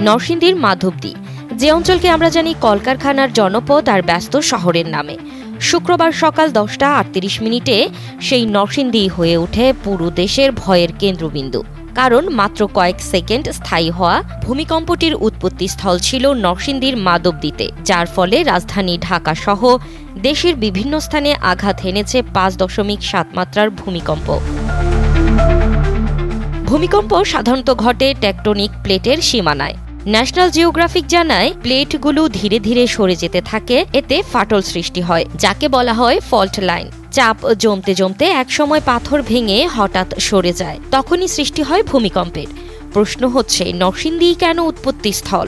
নরসিংদীর মাধবদী, যে অঞ্চলকে আমরা জানি কলকারখানার জনপদ আর ব্যস্ত শহরের নামে। শুক্রবার সকাল 10:38 সেই নরসিংদী হয়ে ওঠে পুরো দেশের ভয়ের কেন্দ্রবিন্দু। কারণ মাত্র কয়েক সেকেন্ড স্থায়ী হওয়া ভূমিকম্পটির উৎপত্তিস্থল ছিল নরসিংদীর মাধবদীতে, যার ফলে রাজধানী ঢাকা সহ দেশের বিভিন্ন স্থানে আঘাত হেনেছে 5.7 মাত্রার ভূমিকম্প। ভূমিকম্প সাধারণত ঘটে টেকটনিক প্লেটের সীমানায়। ন্যাশনাল জিওগ্রাফিক জানায়, প্লেটগুলো ধীরে ধীরে সরে যেতে থাকে, এতে ফাটল সৃষ্টি হয়, যাকে বলা হয় ফল্ট লাইন। চাপ জমতে জমতে একসময় পাথর ভেঙে হঠাৎ সরে যায়, তখনই সৃষ্টি হয় ভূমিকম্পের। প্রশ্ন হচ্ছে, নরসিংদী কেন উৎপত্তিস্থল?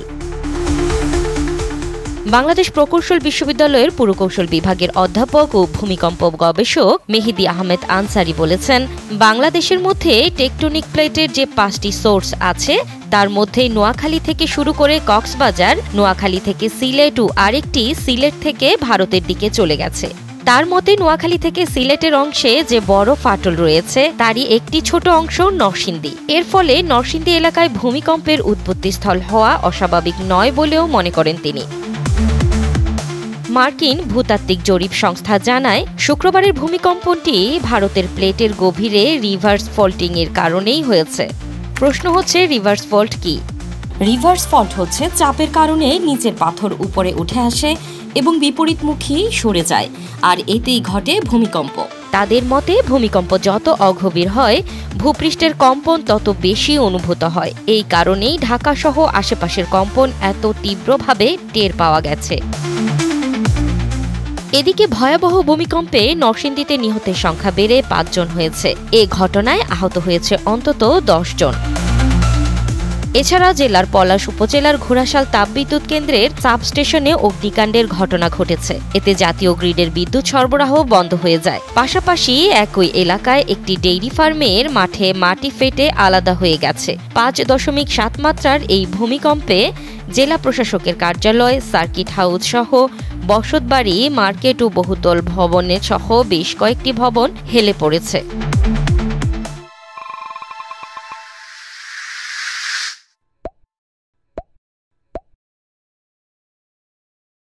বাংলাদেশ প্রকৌশল বিশ্ববিদ্যালয়ের পুরকৌশল বিভাগের অধ্যাপক ও ভূমিকম্প গবেষক মেহেদী আহমেদ আনসারি বলেছেন, বাংলাদেশের মধ্যে টেকটনিক প্লেটের যে 5টি সোর্স আছে, তার মধ্যে নোয়াখালী থেকে শুরু করে কক্সবাজার, নোয়াখালী থেকে সিলেট ও আরেকটি সিলেট থেকে ভারতের দিকে চলে গেছে। তার মতে, নোয়াখালী থেকে সিলেটের অংশে যে বড় ফাটল রয়েছে, তারই একটি ছোট অংশ নরসিংদী। এর ফলে নরসিংদী এলাকায় ভূমিকম্পের উৎপত্তিস্থল হওয়া অস্বাভাবিক নয় বলেও মনে করেন তিনি। মার্কিন ভূতাত্ত্বিক জরিপ সংস্থা জানায়, শুক্রবারের ভূমিকম্পটি ভারতের প্লেটের গভীরে রিভার্স ফল্টিং এর কারণেই হয়েছে। প্রশ্ন হচ্ছে, রিভার্স ফল্ট কি? রিভার্স ফল্ট হচ্ছে চাপের কারণে নিচের পাথর উপরে উঠে আসে এবং বিপরীতমুখী সরে যায়, আর এতেই ঘটে ভূমিকম্প। তাদের মতে, ভূমিকম্প যত অগভীর হয়, ভূপৃষ্ঠের কম্পন তত বেশি অনুভূত হয়। এই কারণেই ঢাকা সহ আশেপাশের কম্পন এত তীব্রভাবে টের পাওয়া গেছে। এদিকে ভয়াবহ ভূমিকম্পে নরসিংদীতে নিহতের সংখ্যা বেড়ে 5 জন হয়েছে। এ ঘটনায় আহত হয়েছে অন্তত 10 জন। এছাড়া জেলার পলাশ উপজেলার ঘোড়াশাল তাপবিদ্যুৎ কেন্দ্রের সাবস্টেশনে অগ্নিকাণ্ডের ঘটনা ঘটেছে। এতে জাতীয় গ্রিডের বিদ্যুৎ সরবরাহ বন্ধ হয়ে যায়। পাশাপাশি একই এলাকায় একটি ডেইরি ফার্মের মাঠে মাটি ফেটে আলাদা হয়ে গেছে। 5.7 মাত্রার এই ভূমিকম্পে জেলা প্রশাসকের কার্যালয়, সার্কিট হাউস সহ বসতবাড়ি, মার্কেট ও বহুতল ভবনের সহ বেশ কয়েকটি ভবন হেলে পড়েছে।